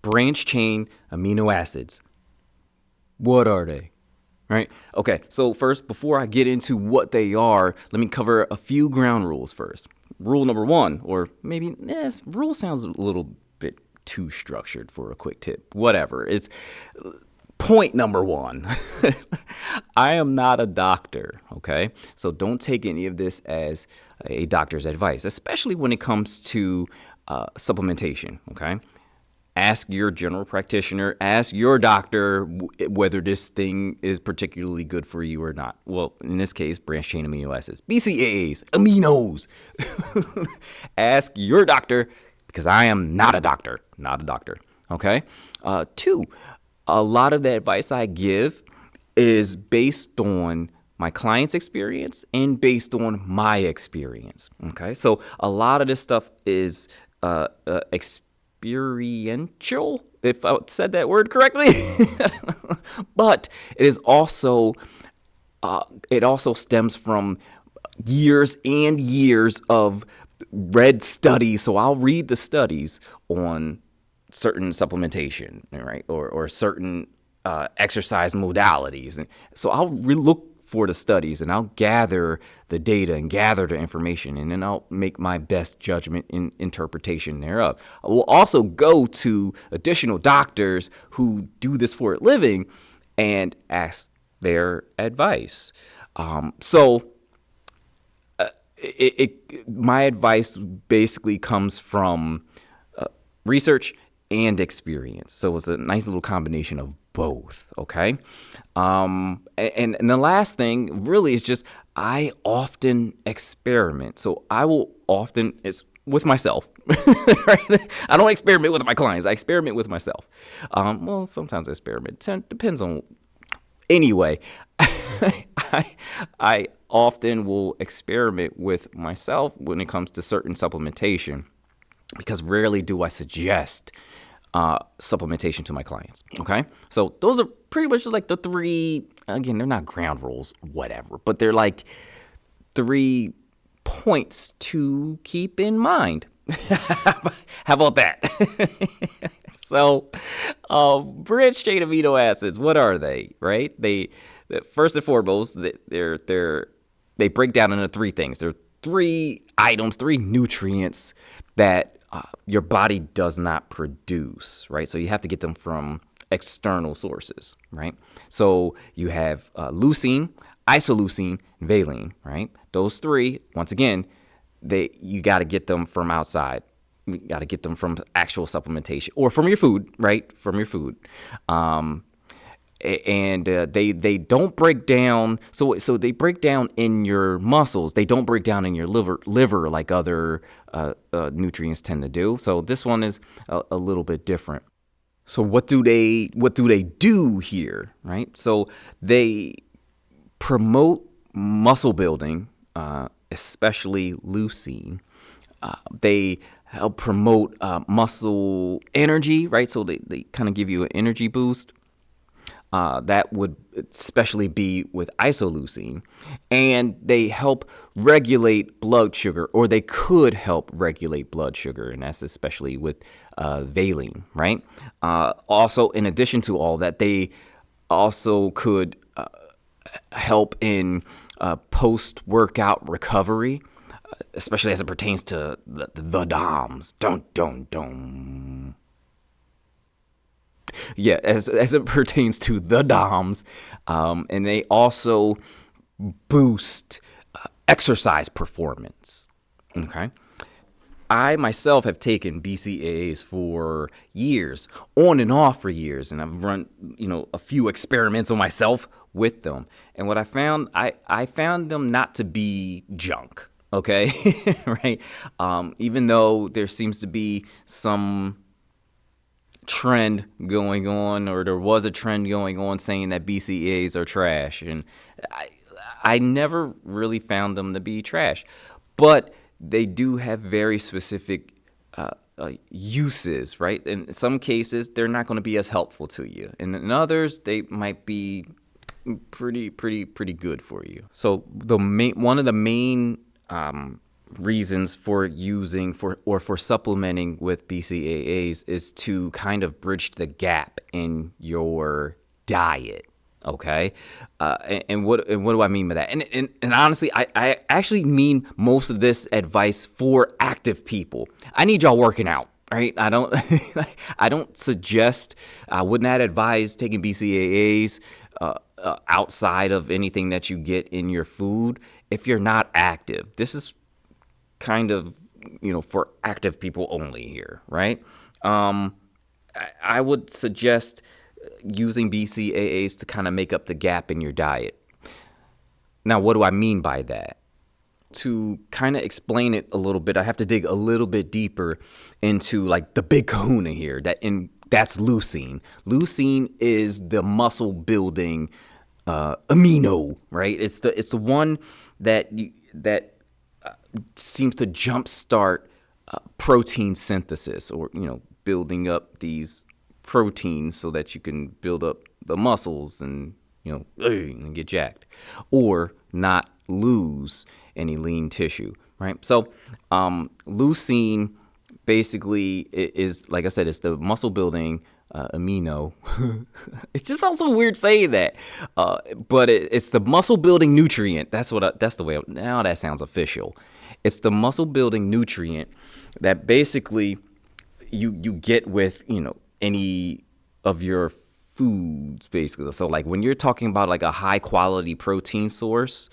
branched-chain amino acids. What are they? Right? Okay, so first, before I get into what they are, let me cover a few ground rules first. Rule number one, or maybe, rule sounds a little bit too structured for a quick tip. Whatever. It's point number one. I am not a doctor, okay? So don't take any of this as a doctor's advice, especially when it comes to supplementation, okay? Ask your general practitioner, ask your doctor whether this thing is particularly good for you or not. Well, in this case, branched chain amino acids, BCAAs, aminos. Ask your doctor, because I am not a doctor, okay? Two, a lot of the advice I give is based on my client's experience and based on my experience, okay? So a lot of this stuff is experiential, if I said that word correctly. But it also stems from years and years of read studies. So I'll read the studies on certain supplementation, right, or certain exercise modalities, and so I'll look for the studies, and I'll gather the data and gather the information, and then I'll make my best judgment in interpretation thereof. I will also go to additional doctors who do this for a living and ask their advice. My advice basically comes from research and experience. So it's a nice little combination of both, okay? And the last thing really is just I often experiment. So I will often, it's with myself, right? I don't experiment with my clients. I experiment with myself. Well, sometimes I experiment. Depends on, anyway, I often will experiment with myself when it comes to certain supplementation, because rarely do I suggest supplementation to my clients, okay? So those are pretty much like the three, again, they're not ground rules, whatever, but they're like 3 points to keep in mind. How about that? So, branched chain amino acids, what are they, right? They first and foremost, they break down into 3 things. There are 3 items, 3 nutrients that your body does not produce, right? So you have to get them from external sources, right? So you have leucine, isoleucine, and valine, right? Those 3, once again, you got to get them from outside. You got to get them from actual supplementation or from your food, right? From your food. And they don't break down. So they break down in your muscles. They don't break down in your liver like other nutrients tend to do. So this one is a little bit different. So what do they do here, right? So they promote muscle building, especially leucine. They help promote muscle energy, right? So they kind of give you an energy boost. That would especially be with isoleucine, and they help regulate blood sugar, or they could help regulate blood sugar, and that's especially with valine, right? Also, in addition to all that, they also could help in post-workout recovery, especially as it pertains to the DOMs. Dun. Yeah, as it pertains to the DOMs, and they also boost exercise performance, okay? I myself have taken BCAAs for years, on and off for years, and I've run, a few experiments on myself with them. And what I found, I found them not to be junk, okay? Right? Even though there seems to be some trend going on, or there was a trend going on saying that BCAAs are trash, and I never really found them to be trash, but they do have very specific uses, right? In some cases, they're not going to be as helpful to you, and in others, they might be pretty good for you. So one of the main reasons for using for supplementing with BCAAs is to kind of bridge the gap in your diet. Okay, and what do I mean by that? And honestly, I actually mean most of this advice for active people. I need y'all working out. Right, I don't, I don't suggest. I would not advise taking BCAAs outside of anything that you get in your food if you're not active. This is kind of, for active people only here, right? I would suggest using BCAAs to kind of make up the gap in your diet. Now, what do I mean by that? To kind of explain it a little bit, I have to dig a little bit deeper into like the big kahuna here. That's leucine. Leucine is the muscle building amino, right? It's the one that seems to jumpstart protein synthesis, or building up these proteins so that you can build up the muscles and and get jacked, or not lose any lean tissue, right? So leucine basically is, like I said, it's the muscle building amino. It just sounds so weird saying that, but it's the muscle building nutrient. That's the way. Now that sounds official. It's the muscle building nutrient that basically you get with any of your foods, basically. So like when you're talking about like a high quality protein source,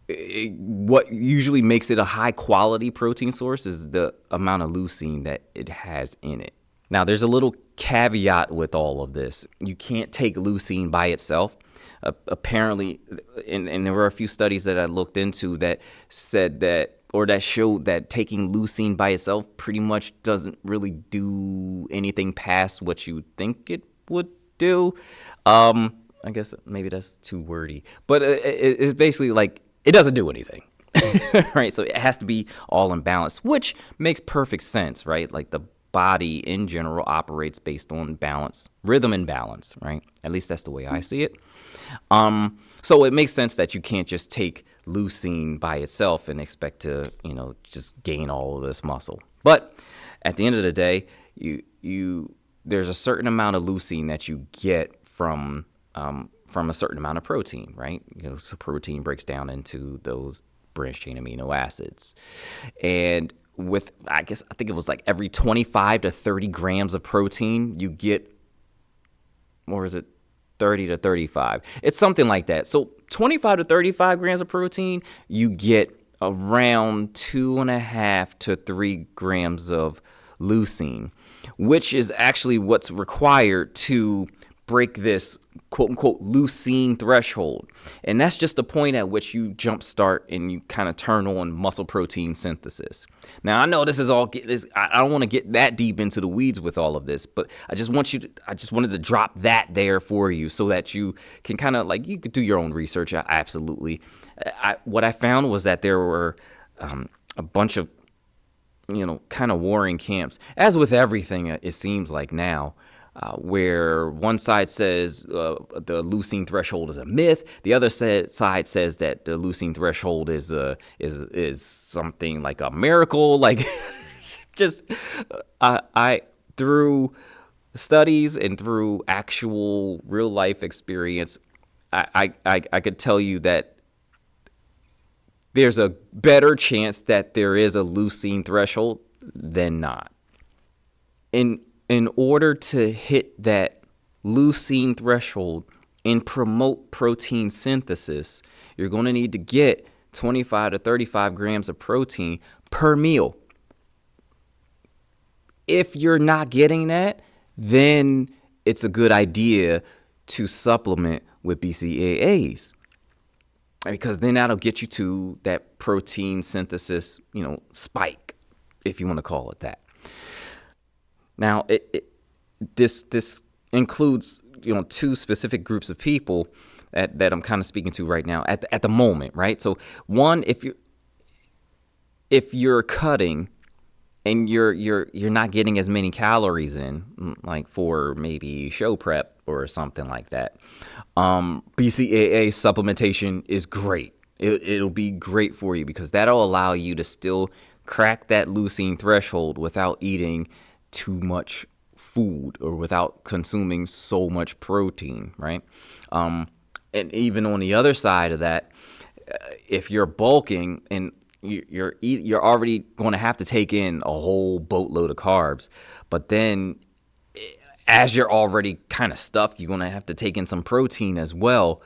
what usually makes it a high quality protein source is the amount of leucine that it has in it. Now, there's a little caveat with all of this. You can't take leucine by itself. Apparently, and there were a few studies that I looked into that said that, or that showed that taking leucine by itself pretty much doesn't really do anything past what you would think it would do. I guess maybe that's too wordy, but it's basically like it doesn't do anything. Right? So it has to be all in balance, which makes perfect sense, right? Like the body in general operates based on balance, rhythm and balance, right? At least that's the way I see it. So it makes sense that you can't just take leucine by itself and expect to, just gain all of this muscle. But at the end of the day, there's a certain amount of leucine that you get from a certain amount of protein, right? So protein breaks down into those branched chain amino acids. And with, I think it was like every 25 to 30 grams of protein, you get, or is it 30 to 35? It's something like that. So 25 to 35 grams of protein, you get around 2.5 to 3 grams of leucine, which is actually what's required to break this quote unquote leucine threshold. And that's just the point at which you jumpstart and you kind of turn on muscle protein synthesis. Now, I know this is all, I don't want to get that deep into the weeds with all of this, but I just wanted to drop that there for you so that you can kind of like, you could do your own research. Absolutely. What I found was that there were a bunch of, kind of warring camps, as with everything, it seems like now. Where one side says the leucine threshold is a myth, the other side says that the leucine threshold is something like a miracle. Like, just I through studies and through actual real life experience, I could tell you that there's a better chance that there is a leucine threshold than not. In order to hit that leucine threshold and promote protein synthesis, you're going to need to get 25 to 35 grams of protein per meal. If you're not getting that, then it's a good idea to supplement with BCAAs, because then that'll get you to that protein synthesis, spike, if you want to call it that. Now, this includes two specific groups of people that I'm kind of speaking to right now at the moment, right? So one, if you're cutting and you're not getting as many calories in, like for maybe show prep or something like that, BCAA supplementation is great. It'll be great for you because that'll allow you to still crack that leucine threshold without eating too much food or without consuming so much protein, right? And even on the other side of that, if you're bulking and you're already going to have to take in a whole boatload of carbs, but then as you're already kind of stuffed, you're going to have to take in some protein as well.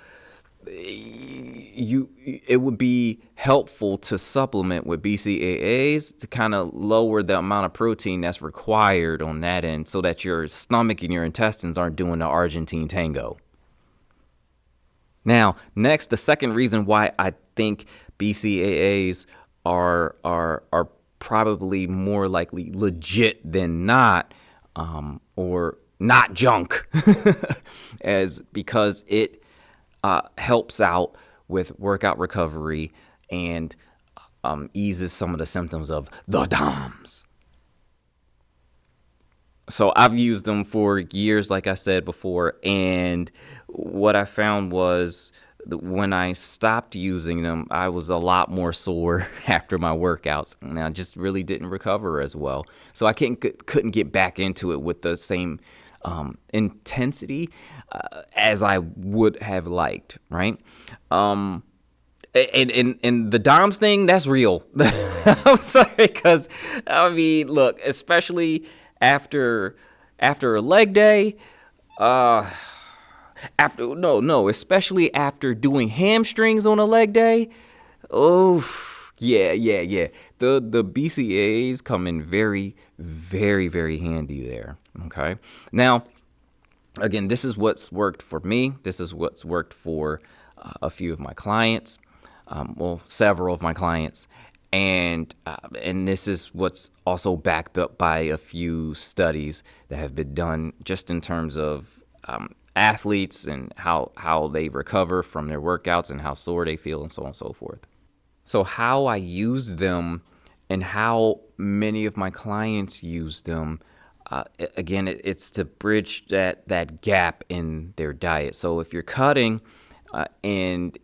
It would be helpful to supplement with BCAAs to kind of lower the amount of protein that's required on that end so that your stomach and your intestines aren't doing the Argentine tango. Now, next, the second reason why I think BCAAs are probably more likely legit than not, or not junk, is because it helps out with workout recovery and eases some of the symptoms of the DOMS. So I've used them for years, like I said before, and what I found was when I stopped using them, I was a lot more sore after my workouts, and I just really didn't recover as well. So I couldn't get back into it with the same intensity as I would have liked, right? And the DOMS thing, that's real. I'm sorry, because I mean, look, especially after a leg day, especially after doing hamstrings on a leg day. Oh, yeah. The BCAAs come in very, very, very handy there. Okay. Now, again, this is what's worked for me. This is what's worked for a few of my clients. Several of my clients. And this is what's also backed up by a few studies that have been done just in terms of athletes and how they recover from their workouts and how sore they feel and so on and so forth. So how I use them and how many of my clients use them, again, it's to bridge that gap in their diet. So if you're cutting and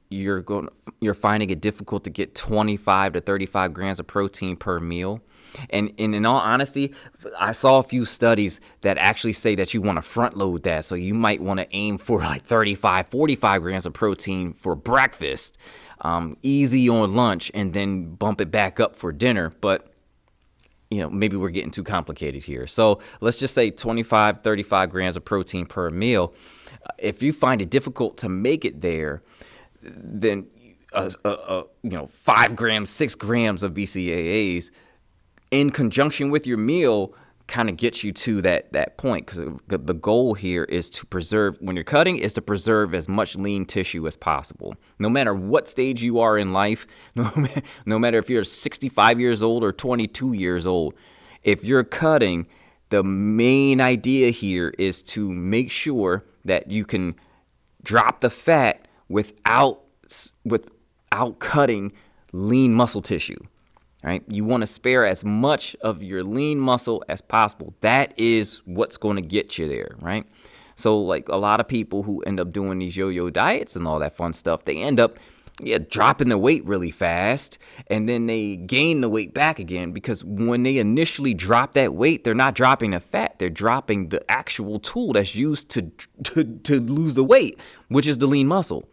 you're finding it difficult to get 25 to 35 grams of protein per meal. And in all honesty, I saw a few studies that actually say that you want to front load that. So you might want to aim for like 35, 45 grams of protein for breakfast, easy on lunch, and then bump it back up for dinner. But maybe we're getting too complicated here. So let's just say 25, 35 grams of protein per meal. If you find it difficult to make it there, then 5 grams, 6 grams of BCAAs in conjunction with your meal kind of gets you to that point, because the goal here is to preserve, when you're cutting, is to preserve as much lean tissue as possible. No matter what stage you are in life, no matter if you're 65 years old or 22 years old, if you're cutting, the main idea here is to make sure that you can drop the fat without cutting lean muscle tissue, right? You want to spare as much of your lean muscle as possible. That is what's going to get you there, right? So like a lot of people who end up doing these yo-yo diets and all that fun stuff, they end up dropping the weight really fast, and then they gain the weight back again, because when they initially drop that weight, they're not dropping the fat, they're dropping the actual tool that's used to lose the weight, which is the lean muscle.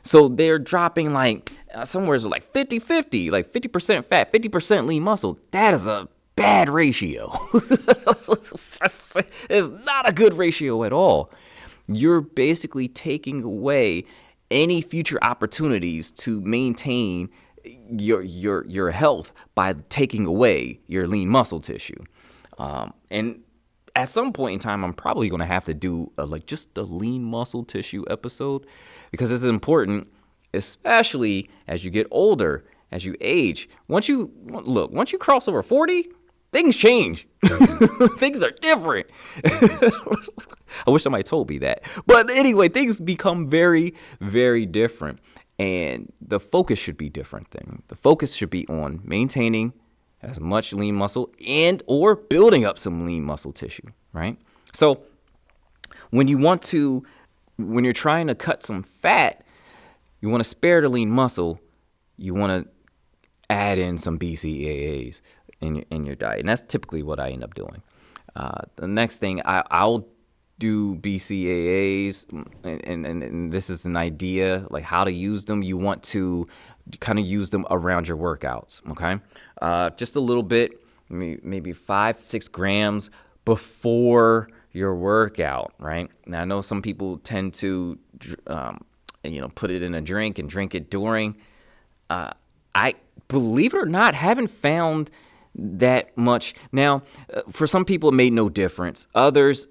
So they're dropping like somewhere like 50-50, like 50% fat, 50% lean muscle. That is a bad ratio. It's not a good ratio at all. You're basically taking away any future opportunities to maintain your health by taking away your lean muscle tissue. And at some point in time, I'm probably going to have to do just the lean muscle tissue episode, because this is important, especially as you get older, as you age. Once you cross over 40, things change. Things are different. I wish somebody told me that. But anyway, things become very, very different. And the focus should be different then. The focus should be on maintaining as much lean muscle and or building up some lean muscle tissue, right? So when you're trying to cut some fat, you want to spare the lean muscle, you want to add in some BCAAs in your diet. And that's typically what I end up doing. The next thing, I'll do BCAAs, and this is an idea, like how to use them. You want to kind of use them around your workouts, okay? Just a little bit, maybe 5-6 grams before your workout, right? Now, I know some people tend to, put it in a drink and drink it during. I, believe it or not, haven't found that much. Now, for some people, it made no difference. Others,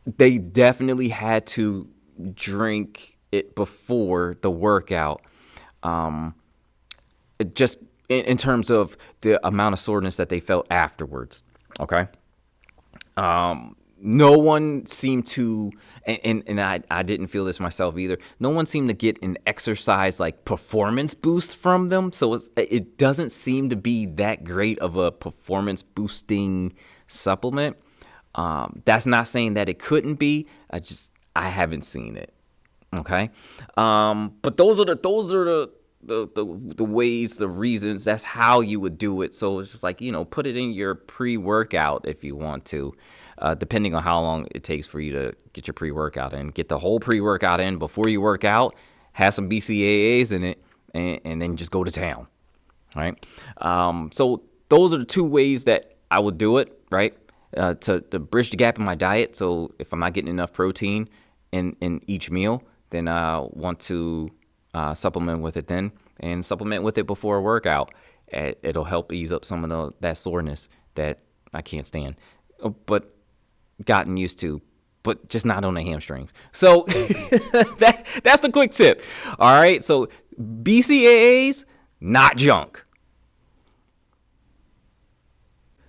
they definitely had to drink it before the workout. Just in terms of the amount of soreness that they felt afterwards. Okay. No one seemed to, and I didn't feel this myself either. No one seemed to get an exercise like performance boost from them. So it doesn't seem to be that great of a performance boosting supplement. That's not saying that it couldn't be. I haven't seen it. Okay. But those are the ways, the reasons. That's how you would do it. So it's just like, put it in your pre-workout if you want to. Depending on how long it takes for you to get your pre-workout in. Get the whole pre-workout in before you work out, have some BCAAs in it, and then just go to town, right? So those are the two ways that I would do it, right? To bridge the gap in my diet. So if I'm not getting enough protein in each meal, then I want to supplement with it then, and supplement with it before a workout. It'll help ease up some of that soreness that I can't stand. But gotten used to, but just not on the hamstrings. So that's the quick tip. All right. So BCAAs, not junk.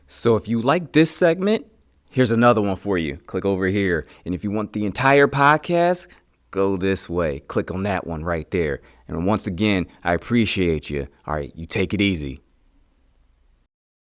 So if you like this segment, here's another one for you. Click over here. And if you want the entire podcast, go this way. Click on that one right there. And once again, I appreciate you. All right. You take it easy.